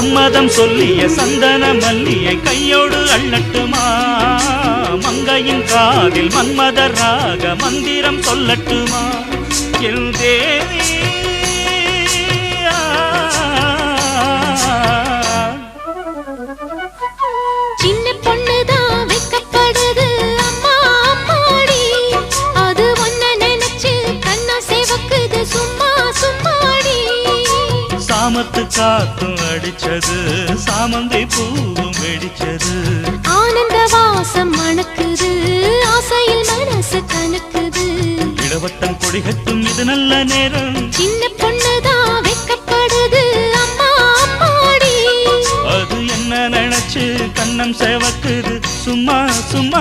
சம்மதம் சொல்லிய சந்தன மல்லியை கையோடு அள்ளட்டுமா? மங்கையின் காதில் மன்மதராக மந்திரம் சொல்லட்டுமா? என் தேவி சின்ன பொண்ணுதான் வைக்கப்படுது அம்மா அம்மாடி, அது ஒன்ன நினைச்சு கண்ணா சேவக்குது சும்மா சும்மாடி. சாமத்து காத்தும் அடிச்சது, சாமந்தி பூவும் வெடிச்சது, ஆனந்த வாசம் மணக்குது, ஆசையில் மனசு கணக்குது. இடவட்டம் கொடிகட்டும் இது நல்ல நேரம். சின்ன பொண்ணுதான் வைக்கப்படுது அம்மா அம்மாடி, அது என்ன நினைச்சு கண்ணம் சேவக்குது சும்மா சும்மா.